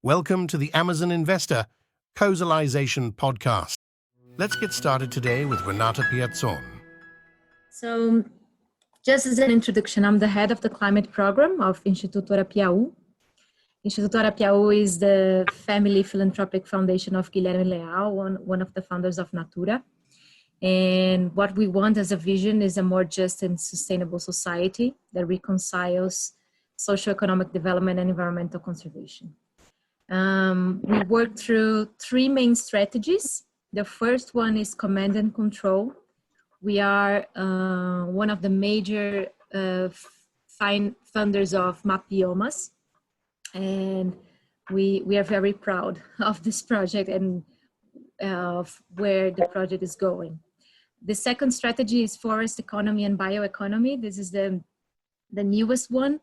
Welcome to the Amazon Investor Causalization Podcast. Let's get started today with Renata Piazzon. So, just as an introduction, I'm the head of the climate program of Instituto Arapiaú. Instituto Arapiaú is the family philanthropic foundation of Guilherme Leal, one of the founders of Natura. And what we want as a vision is a more just and sustainable society that reconciles socioeconomic development and environmental conservation. We work through three main strategies. The first one is command and control. We are one of the major funders of Mapiomas, and we are very proud of this project and of where the project is going. The second strategy is forest economy and bioeconomy. This is the newest one.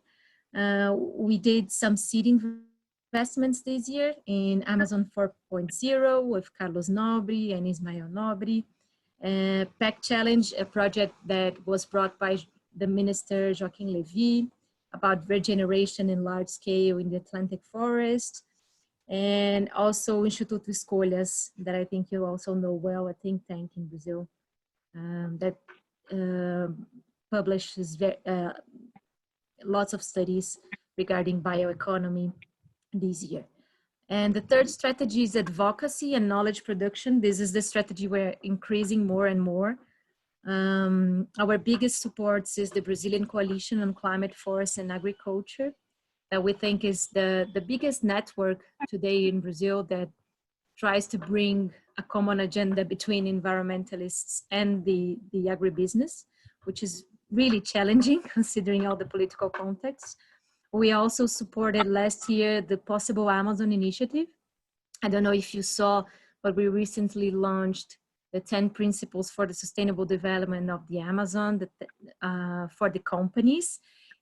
We did some seed investments this year in Amazon 4.0 with Carlos Nobre and Ismael Nobre. PEC Challenge, a project that was brought by the Minister Joaquim Levy about regeneration in large scale in the Atlantic forest. And also Instituto Escolhas, that I think you also know well, a think tank in Brazil that publishes lots of studies regarding bioeconomy this year. And the third strategy is advocacy and knowledge production. This is the strategy we're increasing more and more. Our biggest supports is the Brazilian Coalition on Climate, Forest and Agriculture, that we think is the biggest network today in Brazil that tries to bring a common agenda between environmentalists and the agribusiness, which is really challenging considering all the political context. We also supported last year the Possible Amazon Initiative. I don't know if you saw, but we recently launched the 10 principles for the sustainable development of the Amazon for the companies.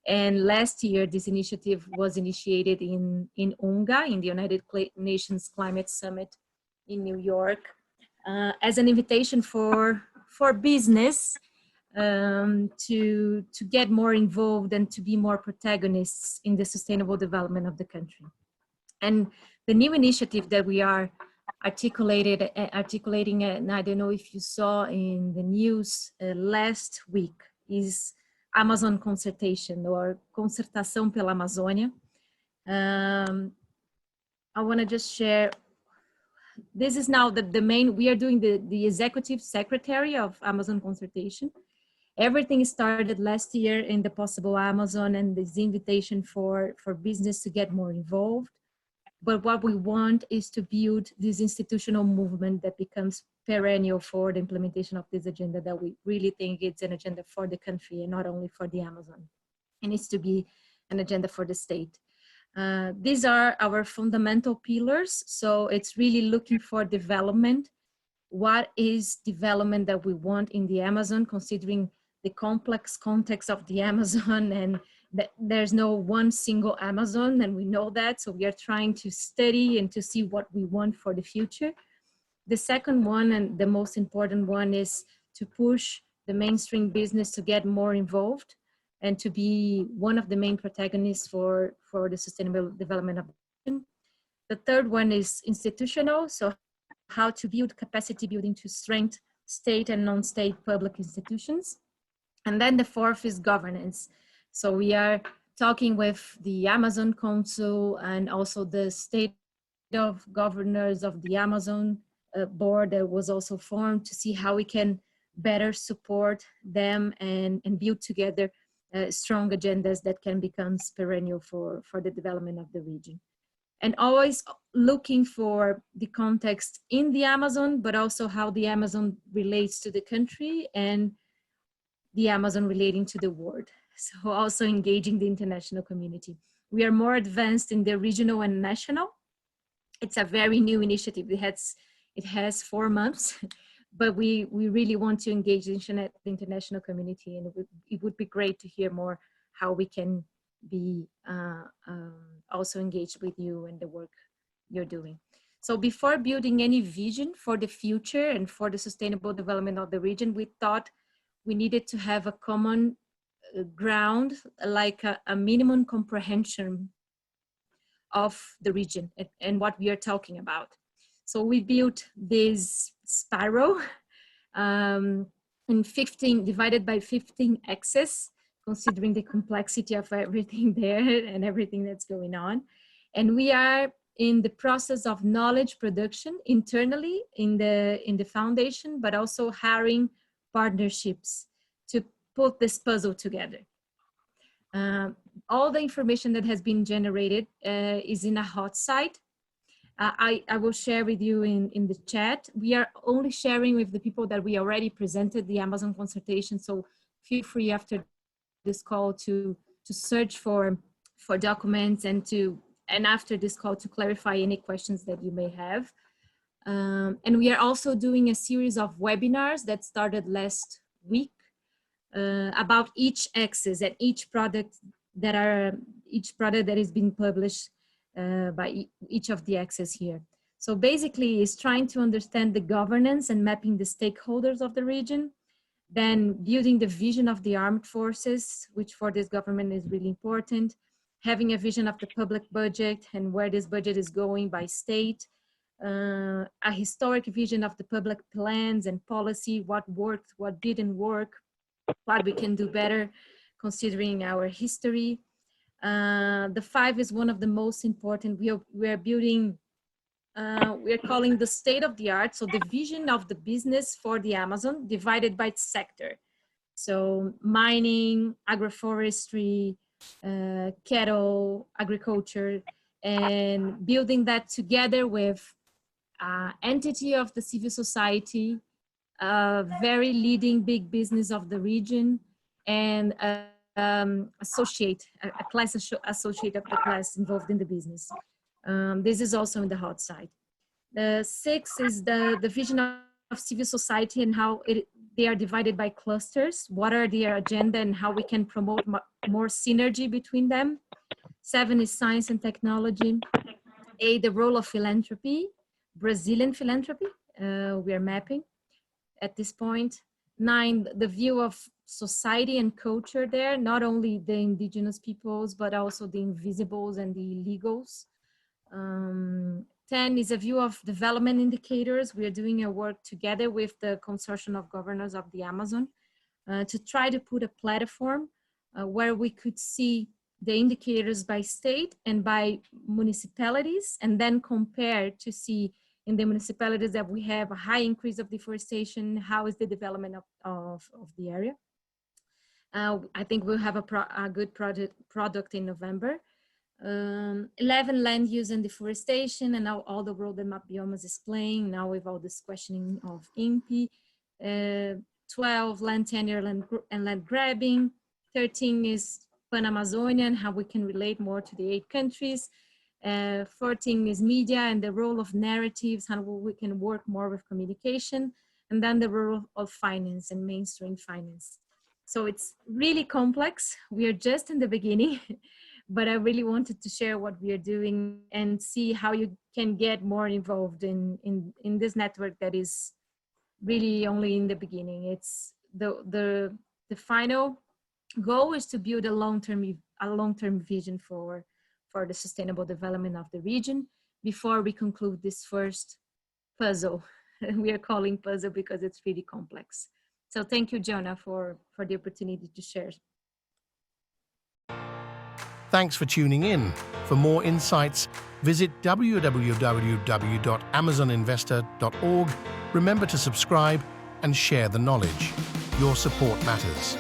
And last year, this initiative was initiated in UNGA, in the United Nations Climate Summit in New York, as an invitation for business to get more involved and to be more protagonists in the sustainable development of the country. And the new initiative that we are articulating, and I don't know if you saw in the news last week, is Amazon Concertation, or Concertação pela Amazônia. I want to just share, this is now the main, we are doing the executive secretary of Amazon Concertation. Everything started last year in the Possible Amazon and this invitation for business to get more involved. But what we want is to build this institutional movement that becomes perennial for the implementation of this agenda that we really think it's an agenda for the country and not only for the Amazon. It needs to be an agenda for the state. These are our fundamental pillars. So it's really looking for development. What is development that we want in the Amazon, considering the complex context of the Amazon, and that there's no one single Amazon, and we know that. So we are trying to study and to see what we want for the future. The second one, and the most important one, is to push the mainstream business to get more involved and to be one of the main protagonists for the sustainable development of the region. The third one is institutional, so how to build capacity building to strengthen state and non-state public institutions. And then the fourth is governance. So we are talking with the Amazon Council and also the state of governors of the Amazon board that was also formed to see how we can better support them and build together strong agendas that can become perennial for the development of the region. And always looking for the context in the Amazon, but also how the Amazon relates to the country and the Amazon relating to the world. So also engaging the international community. We are more advanced in the regional and national. It's a very new initiative. It has 4 months, but we really want to engage the international community, and it would be great to hear more how we can be also engaged with you and the work you're doing. So before building any vision for the future and for the sustainable development of the region, we thought we needed to have a common ground, like a minimum comprehension of the region and what we are talking about. So we built this spiral in 15, divided by 15 axes, considering the complexity of everything there and everything that's going on. And we are in the process of knowledge production internally in the foundation, but also hiring partnerships to put this puzzle together. All the information that has been generated is in a hot site. I will share with you in the chat. We are only sharing with the people that we already presented the Amazon consultation. So feel free after this call to search for documents and after this call to clarify any questions that you may have. And we are also doing a series of webinars that started last week about each axis and each product that is being published by each of the axes here. So basically it's trying to understand the governance and mapping the stakeholders of the region, then building the vision of the armed forces, which for this government is really important, having a vision of the public budget and where this budget is going by state, a historic vision of the public plans and policy, what worked, what didn't work, what we can do better considering our history. The 5 is one of the most important. We are building, we are calling the state of the art. So the vision of the business for the Amazon divided by its sector. So mining, agroforestry, cattle, agriculture, and building that together with entity of the civil society, a very leading big business of the region, and associate of the class involved in the business. This is also in the hot side. The 6 is the vision of civil society and how they are divided by clusters. What are their agenda and how we can promote more synergy between them. 7 is science and technology. 8, the role of philanthropy, Brazilian philanthropy, we are mapping at this point. 9, the view of society and culture there, not only the indigenous peoples, but also the invisibles and the illegals. 10 is a view of development indicators. We are doing a work together with the Consortium of Governors of the Amazon to try to put a platform where we could see the indicators by state and by municipalities, and then compare to see in the municipalities that we have a high increase of deforestation, how is the development of the area. I think we'll have a good product in November. 11, land use and deforestation, and now all the role that map biomas is playing, now with all this questioning of INPE. 12, land tenure and land grabbing. 13 is Pan-Amazonian, how we can relate more to the 8 countries. 14 is media and the role of narratives, how we can work more with communication, and then the role of finance and mainstream finance. So it's really complex. We are just in the beginning, but I really wanted to share what we are doing and see how you can get more involved in this network that is really only in the beginning. It's the final goal is to build a long-term vision for the sustainable development of the region before we conclude this first puzzle. We are calling puzzle because it's really complex. So thank you, Jonah, for the opportunity to share. Thanks for tuning in. For more insights, visit www.amazoninvestor.org. Remember to subscribe and share the knowledge. Your support matters.